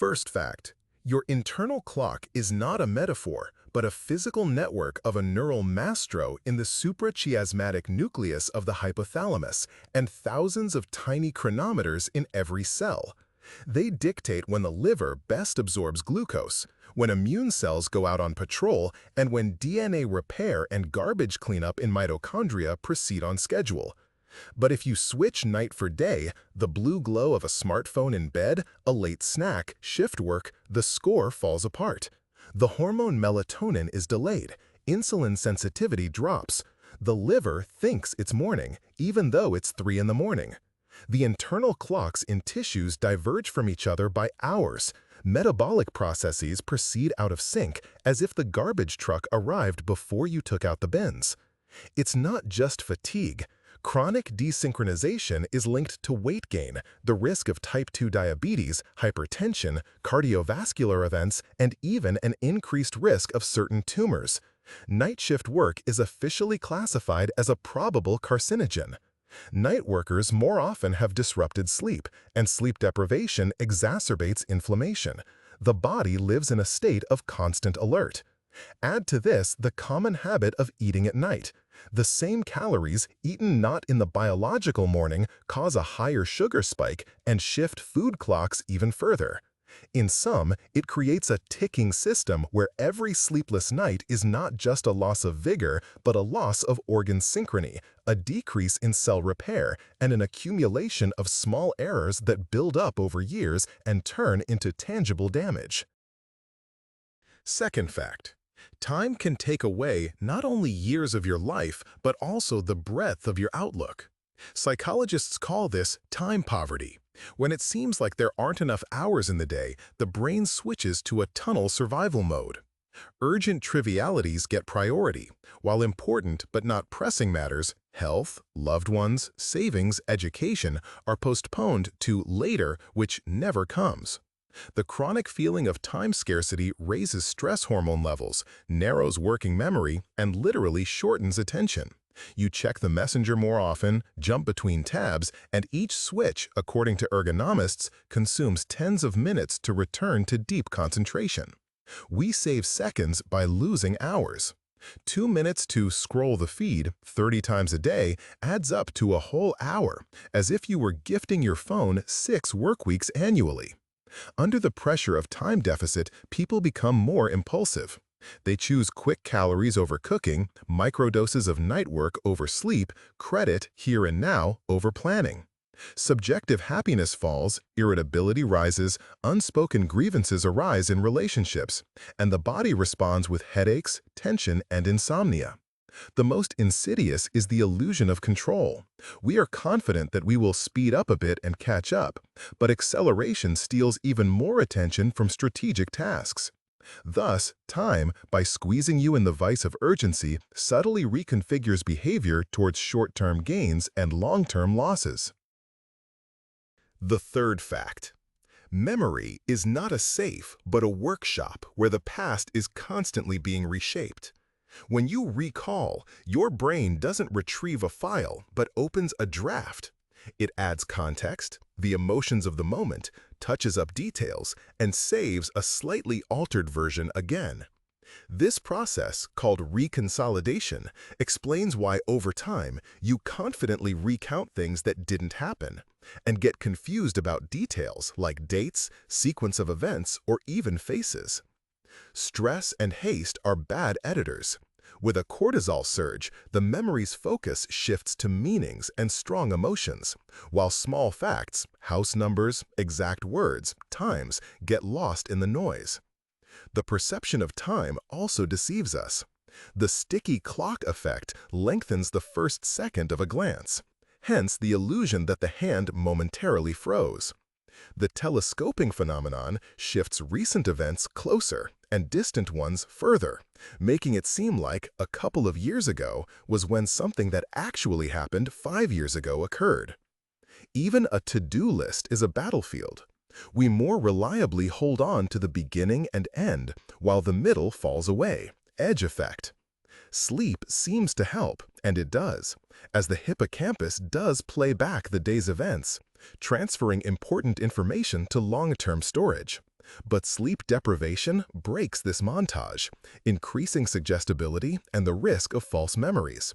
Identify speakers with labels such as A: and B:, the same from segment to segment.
A: First fact, your internal clock is not a metaphor, but a physical network of a neural mastro in the suprachiasmatic nucleus of the hypothalamus and thousands of tiny chronometers in every cell. They dictate when the liver best absorbs glucose, when immune cells go out on patrol, and when DNA repair and garbage cleanup in mitochondria proceed on schedule. But if you switch night for day, the blue glow of a smartphone in bed, a late snack, shift work, the score falls apart. The hormone melatonin is delayed, insulin sensitivity drops. The liver thinks it's morning, even though it's 3 in the morning. The internal clocks in tissues diverge from each other by hours. Metabolic processes proceed out of sync as if the garbage truck arrived before you took out the bins. It's not just fatigue. Chronic desynchronization is linked to weight gain, the risk of type 2 diabetes, hypertension, cardiovascular events, and even an increased risk of certain tumors. Night shift work is officially classified as a probable carcinogen. Night workers more often have disrupted sleep, and sleep deprivation exacerbates inflammation. The body lives in a state of constant alert. Add to this the common habit of eating at night. The same calories eaten not in the biological morning cause a higher sugar spike and shift food clocks even further. In sum, it creates a ticking system where every sleepless night is not just a loss of vigor, but a loss of organ synchrony, a decrease in cell repair, and an accumulation of small errors that build up over years and turn into tangible damage. Second fact. Time can take away not only years of your life, but also the breadth of your outlook. Psychologists call this time poverty. When it seems like there aren't enough hours in the day, the brain switches to a tunnel survival mode. Urgent trivialities get priority, while important but not pressing matters, health, loved ones, savings, education, are postponed to later, which never comes. The chronic feeling of time scarcity raises stress hormone levels, narrows working memory, and literally shortens attention. You check the messenger more often, jump between tabs, and each switch, according to ergonomists, consumes tens of minutes to return to deep concentration. We save seconds by losing hours. 2 minutes to scroll the feed 30 times a day adds up to a whole hour, as if you were gifting your phone 6 work weeks annually. Under the pressure of time deficit, people become more impulsive. They choose quick calories over cooking, microdoses of night work over sleep, credit here and now over planning. Subjective happiness falls, irritability rises, unspoken grievances arise in relationships, and the body responds with headaches, tension, and insomnia. The most insidious is the illusion of control. We are confident that we will speed up a bit and catch up, but acceleration steals even more attention from strategic tasks. Thus, time, by squeezing you in the vice of urgency, subtly reconfigures behavior towards short-term gains and long-term losses. The third fact. Memory is not a safe, but a workshop where the past is constantly being reshaped. When you recall, your brain doesn't retrieve a file, but opens a draft. It adds context, the emotions of the moment, touches up details, and saves a slightly altered version again. This process, called reconsolidation, explains why over time you confidently recount things that didn't happen, and get confused about details like dates, sequence of events, or even faces. Stress and haste are bad editors. With a cortisol surge, the memory's focus shifts to meanings and strong emotions, while small facts, house numbers, exact words, times, get lost in the noise. The perception of time also deceives us. The sticky clock effect lengthens the first second of a glance, hence the illusion that the hand momentarily froze. The telescoping phenomenon shifts recent events closer and distant ones further, making it seem like a couple of years ago was when something that actually happened 5 years ago occurred. Even a to-do list is a battlefield. We more reliably hold on to the beginning and end, while the middle falls away. Edge effect. Sleep seems to help, and it does, as the hippocampus does play back the day's events, transferring important information to long-term storage. But sleep deprivation breaks this montage, increasing suggestibility and the risk of false memories.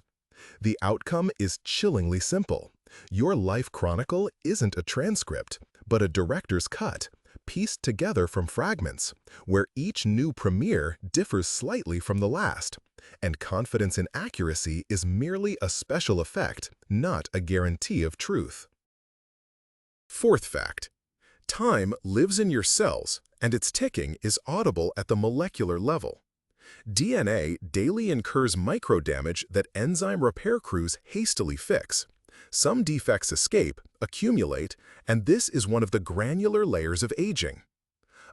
A: The outcome is chillingly simple. Your life chronicle isn't a transcript, but a director's cut, pieced together from fragments, where each new premiere differs slightly from the last, and confidence in accuracy is merely a special effect, not a guarantee of truth. Fourth fact: time lives in your cells, and its ticking is audible at the molecular level. DNA daily incurs microdamage that enzyme repair crews hastily fix. Some defects escape, accumulate, and this is one of the granular layers of aging.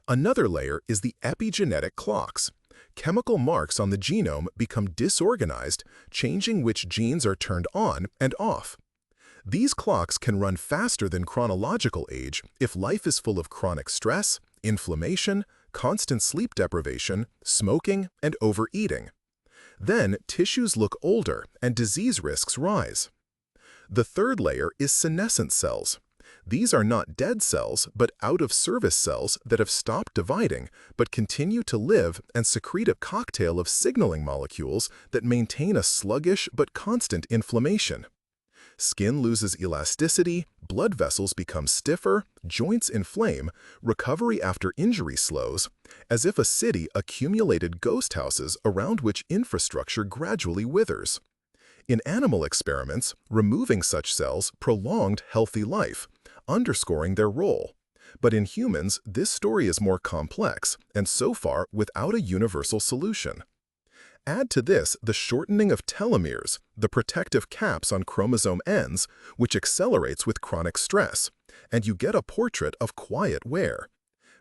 A: Another layer is the epigenetic clocks. Chemical marks on the genome become disorganized, changing which genes are turned on and off. These clocks can run faster than chronological age if life is full of chronic stress, inflammation, constant sleep deprivation, smoking, and overeating. Then tissues look older and disease risks rise. The third layer is senescent cells. These are not dead cells, but out-of-service cells that have stopped dividing but continue to live and secrete a cocktail of signaling molecules that maintain a sluggish but constant inflammation. Skin loses elasticity, blood vessels become stiffer, joints inflame, recovery after injury slows, as if a city accumulated ghost houses around which infrastructure gradually withers. In animal experiments, removing such cells prolonged healthy life, underscoring their role. But in humans, this story is more complex and so far without a universal solution. Add to this the shortening of telomeres, the protective caps on chromosome ends, which accelerates with chronic stress, and you get a portrait of quiet wear.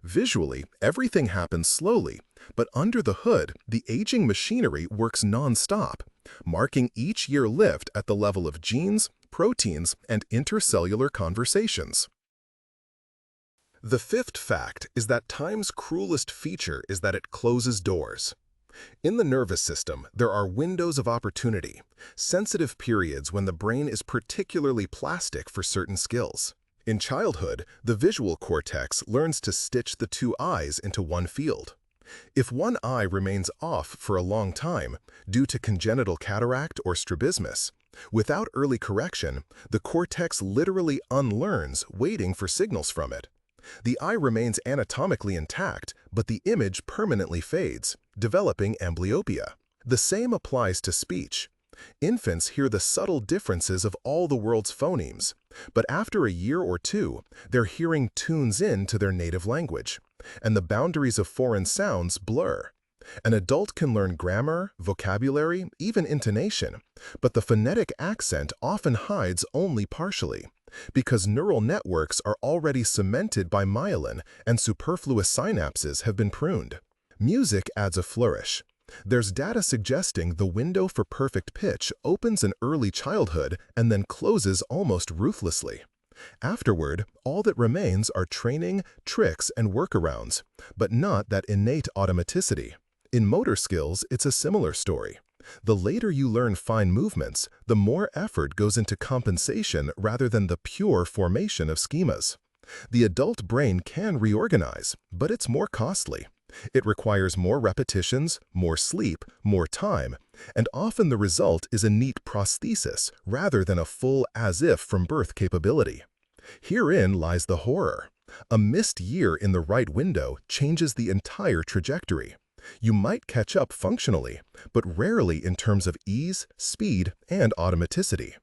A: Visually, everything happens slowly, but under the hood, the aging machinery works non-stop, marking each year lived at the level of genes, proteins, and intercellular conversations. The fifth fact is that time's cruelest feature is that it closes doors. In the nervous system, there are windows of opportunity, sensitive periods when the brain is particularly plastic for certain skills. In childhood, the visual cortex learns to stitch the two eyes into one field. If one eye remains off for a long time, due to congenital cataract or strabismus, without early correction, the cortex literally unlearns, waiting for signals from it. The eye remains anatomically intact, but the image permanently fades, developing amblyopia. The same applies to speech. Infants hear the subtle differences of all the world's phonemes, but after a year or two, their hearing tunes in to their native language, and the boundaries of foreign sounds blur. An adult can learn grammar, vocabulary, even intonation, but the phonetic accent often hides only partially, because neural networks are already cemented by myelin and superfluous synapses have been pruned. Music adds a flourish. There's data suggesting the window for perfect pitch opens in early childhood and then closes almost ruthlessly. Afterward, all that remains are training, tricks, and workarounds, but not that innate automaticity. In motor skills, it's a similar story. The later you learn fine movements, the more effort goes into compensation rather than the pure formation of schemas. The adult brain can reorganize, but it's more costly. It requires more repetitions, more sleep, more time, and often the result is a neat prosthesis rather than a full as-if from birth capability. Herein lies the horror. A missed year in the right window changes the entire trajectory. You might catch up functionally, but rarely in terms of ease, speed, and automaticity.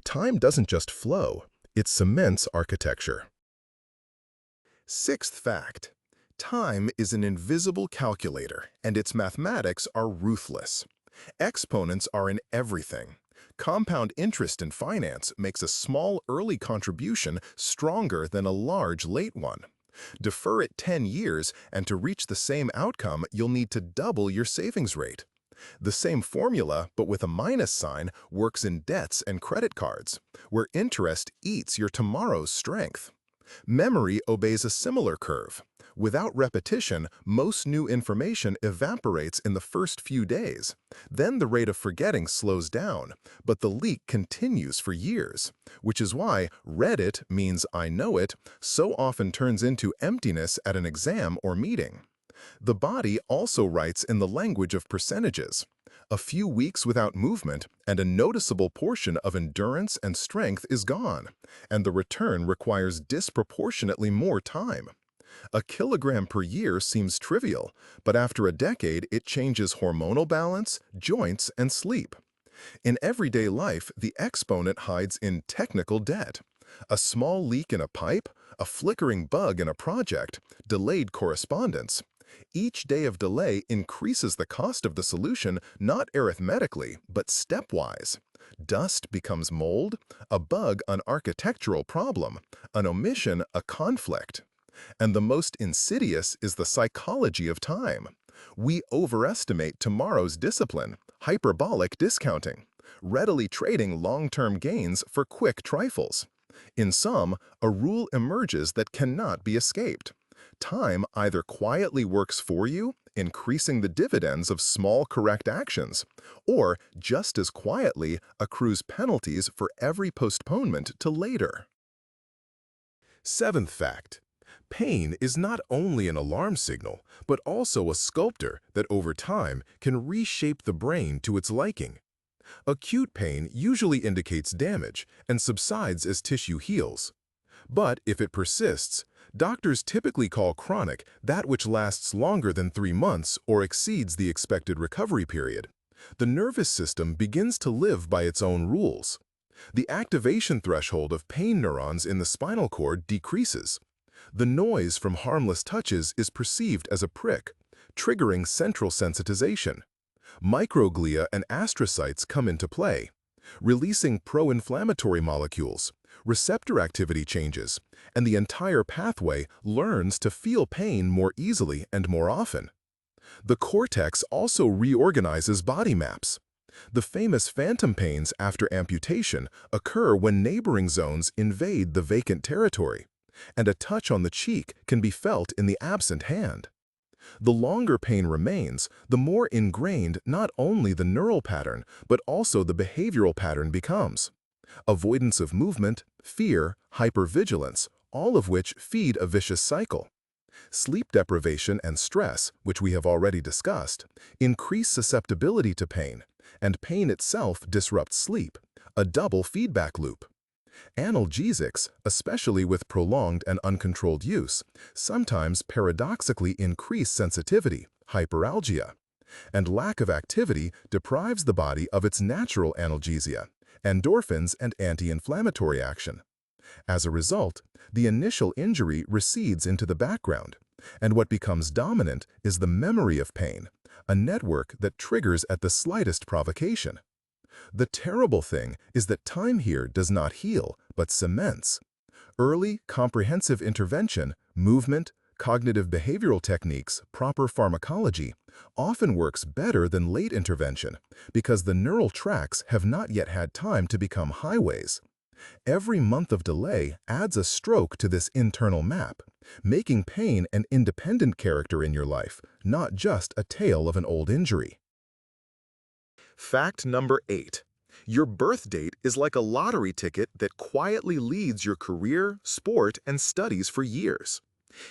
A: Time doesn't just flow, it cements architecture. Sixth fact: time is an invisible calculator, and its mathematics are ruthless. Exponents are in everything. Compound interest in finance makes a small early contribution stronger than a large late one. Defer it 10 years, and to reach the same outcome, you'll need to double your savings rate. The same formula, but with a minus sign, works in debts and credit cards, where interest eats your tomorrow's strength. Memory obeys a similar curve. Without repetition, most new information evaporates in the first few days. Then the rate of forgetting slows down, but the leak continues for years, which is why "read it" means "I know it" so often turns into emptiness at an exam or meeting. The body also writes in the language of percentages. A few weeks without movement, and a noticeable portion of endurance and strength is gone, and the return requires disproportionately more time. A kilogram per year seems trivial, but after a decade it changes hormonal balance, joints, and sleep. In everyday life, the exponent hides in technical debt. A small leak in a pipe, a flickering bug in a project, delayed correspondence. Each day of delay increases the cost of the solution not arithmetically, but stepwise. Dust becomes mold, a bug an architectural problem, an omission a conflict. And the most insidious is the psychology of time. We overestimate tomorrow's discipline, hyperbolic discounting, readily trading long-term gains for quick trifles. In sum, a rule emerges that cannot be escaped. Time either quietly works for you, increasing the dividends of small correct actions, or just as quietly accrues penalties for every postponement to later. Seventh fact. Pain is not only an alarm signal, but also a sculptor that over time can reshape the brain to its liking. Acute pain usually indicates damage and subsides as tissue heals. But if it persists, doctors typically call chronic that which lasts longer than 3 months or exceeds the expected recovery period. The nervous system begins to live by its own rules. The activation threshold of pain neurons in the spinal cord decreases. The noise from harmless touches is perceived as a prick, triggering central sensitization. Microglia and astrocytes come into play, releasing pro-inflammatory molecules. Receptor activity changes, and the entire pathway learns to feel pain more easily and more often. The cortex also reorganizes body maps. The famous phantom pains after amputation occur when neighboring zones invade the vacant territory, and a touch on the cheek can be felt in the absent hand. The longer pain remains, the more ingrained not only the neural pattern, but also the behavioral pattern becomes. Avoidance of movement, fear, hypervigilance, all of which feed a vicious cycle. Sleep deprivation and stress, which we have already discussed, increase susceptibility to pain, and pain itself disrupts sleep, a double feedback loop. Analgesics, especially with prolonged and uncontrolled use, sometimes paradoxically increase sensitivity, hyperalgia, and lack of activity deprives the body of its natural analgesia, endorphins and anti-inflammatory action. As a result, the initial injury recedes into the background, and what becomes dominant is the memory of pain, a network that triggers at the slightest provocation. The terrible thing is that time here does not heal, but cements. Early, comprehensive intervention, movement, cognitive behavioral techniques, proper pharmacology, often works better than late intervention because the neural tracks have not yet had time to become highways. Every month of delay adds a stroke to this internal map, making pain an independent character in your life, not just a tale of an old injury. Fact number 8. Your birth date is like a lottery ticket that quietly leads your career, sport, and studies for years.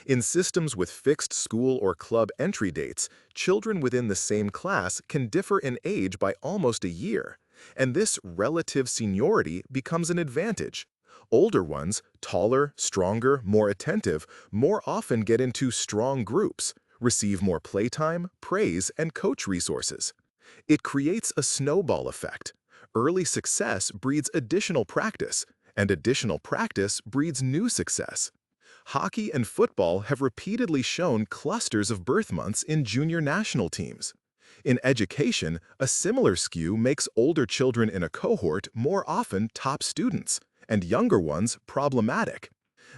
A: In systems with fixed school or club entry dates, children within the same class can differ in age by almost a year, and this relative seniority becomes an advantage. Older ones, taller, stronger, more attentive, more often get into strong groups, receive more playtime, praise, and coach resources. It creates a snowball effect. Early success breeds additional practice, and additional practice breeds new success. Hockey and football have repeatedly shown clusters of birth months in junior national teams. In education, a similar skew makes older children in a cohort more often top students, and younger ones problematic.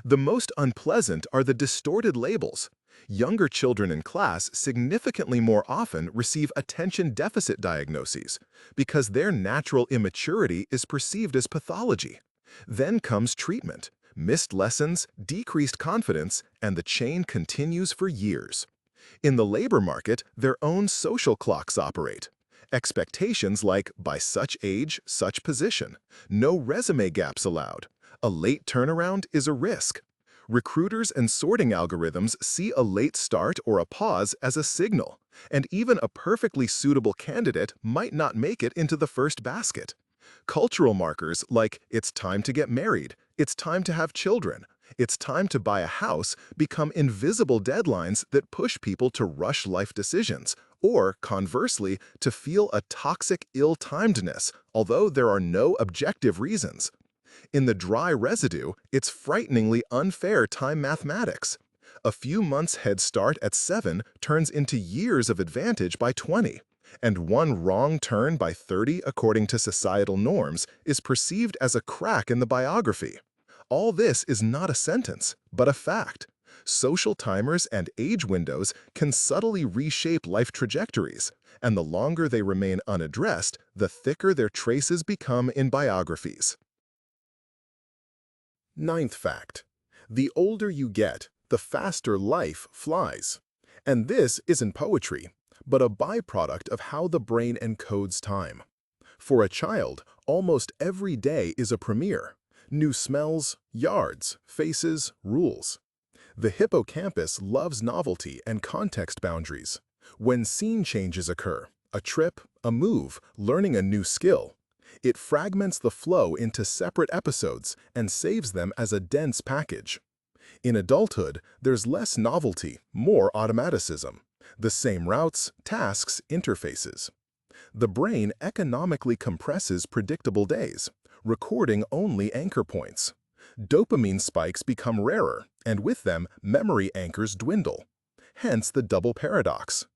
A: The most unpleasant are the distorted labels. Younger children in class significantly more often receive attention deficit diagnoses because their natural immaturity is perceived as pathology. Then comes treatment, Missed lessons, decreased confidence, and the chain continues for years. In the labor market, their own social clocks operate. Expectations like, by such age, such position. No resume gaps allowed. A late turnaround is a risk. Recruiters and sorting algorithms see a late start or a pause as a signal, and even a perfectly suitable candidate might not make it into the first basket. Cultural markers like it's time to get married, it's time to have children, it's time to buy a house become invisible deadlines that push people to rush life decisions, or, conversely, to feel a toxic ill-timedness, although there are no objective reasons. In the dry residue, it's frighteningly unfair time mathematics. A few months' head start at 7 turns into years of advantage by 20, and one wrong turn by 30 according to societal norms is perceived as a crack in the biography. All this is not a sentence, but a fact. Social timers and age windows can subtly reshape life trajectories, and the longer they remain unaddressed, the thicker their traces become in biographies. Ninth fact: the older you get, the faster life flies. And this isn't poetry, but a byproduct of how the brain encodes time. For a child, almost every day is a premiere. New smells, yards, faces, rules. The hippocampus loves novelty and context boundaries. When scene changes occur, a trip, a move, learning a new skill, it fragments the flow into separate episodes and saves them as a dense package. In adulthood, there's less novelty, more automaticism. The same routes, tasks, interfaces. The brain economically compresses predictable days, recording only anchor points. Dopamine spikes become rarer, and with them, memory anchors dwindle. Hence the double paradox.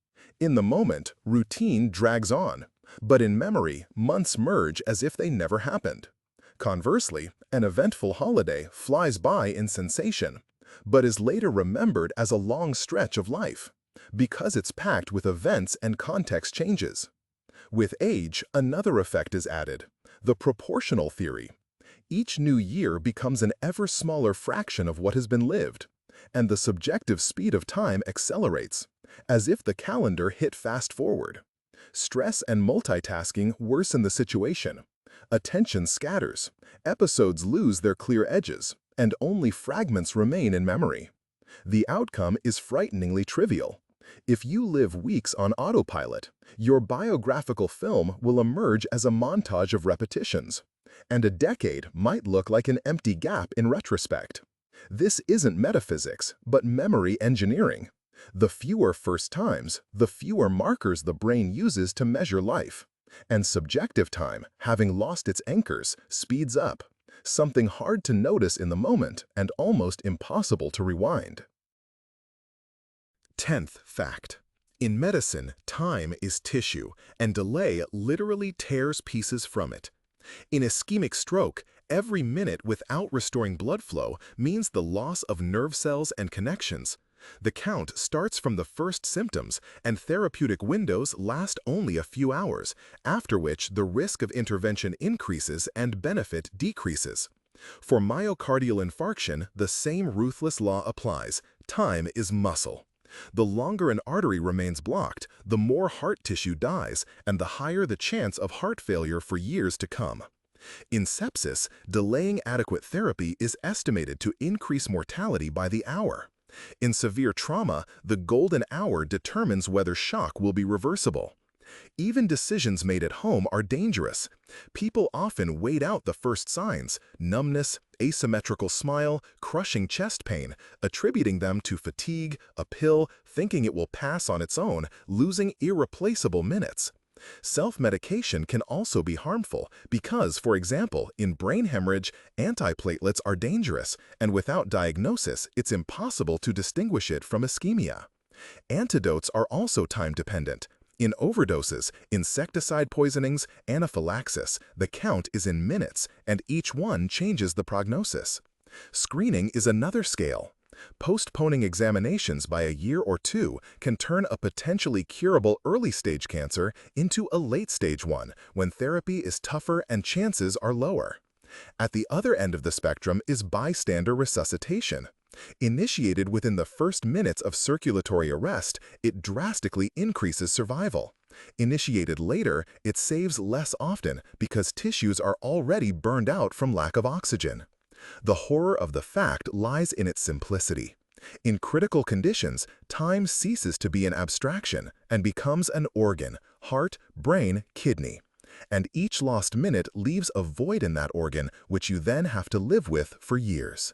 A: In the moment, routine drags on, but in memory, months merge as if they never happened. Conversely, an eventful holiday flies by in sensation, but is later remembered as a long stretch of life, because it's packed with events and context changes. With age, another effect is added: the proportional theory. Each new year becomes an ever smaller fraction of what has been lived, and the subjective speed of time accelerates, as if the calendar hit fast forward. Stress and multitasking worsen the situation. Attention scatters, episodes lose their clear edges, and only fragments remain in memory. The outcome is frighteningly trivial. If you live weeks on autopilot, your biographical film will emerge as a montage of repetitions, and a decade might look like an empty gap in retrospect. This isn't metaphysics, but memory engineering. The fewer first times, the fewer markers the brain uses to measure life. And subjective time, having lost its anchors, speeds up, something hard to notice in the moment and almost impossible to rewind. 10th fact: in medicine, time is tissue, and delay literally tears pieces from it. In ischemic stroke, every minute without restoring blood flow means the loss of nerve cells and connections. The count starts from the first symptoms, and therapeutic windows last only a few hours, after which the risk of intervention increases and benefit decreases. For myocardial infarction, the same ruthless law applies: time is muscle. The longer an artery remains blocked, the more heart tissue dies, and the higher the chance of heart failure for years to come. In sepsis, delaying adequate therapy is estimated to increase mortality by the hour. In severe trauma, the golden hour determines whether shock will be reversible. Even decisions made at home are dangerous. People often wait out the first signs: numbness, asymmetrical smile, crushing chest pain, attributing them to fatigue, a pill, thinking it will pass on its own, losing irreplaceable minutes. Self-medication can also be harmful because, for example, in brain hemorrhage, antiplatelets are dangerous, and without diagnosis, it's impossible to distinguish it from ischemia. Antidotes are also time-dependent. In overdoses, insecticide poisonings, anaphylaxis, the count is in minutes, and each one changes the prognosis. Screening is another scale. Postponing examinations by a year or two can turn a potentially curable early-stage cancer into a late-stage one when therapy is tougher and chances are lower. At the other end of the spectrum is bystander resuscitation. Initiated within the first minutes of circulatory arrest, it drastically increases survival. Initiated later, it saves less often because tissues are already burned out from lack of oxygen. The horror of the fact lies in its simplicity. In critical conditions, time ceases to be an abstraction and becomes an organ: heart, brain, kidney. And each lost minute leaves a void in that organ which you then have to live with for years.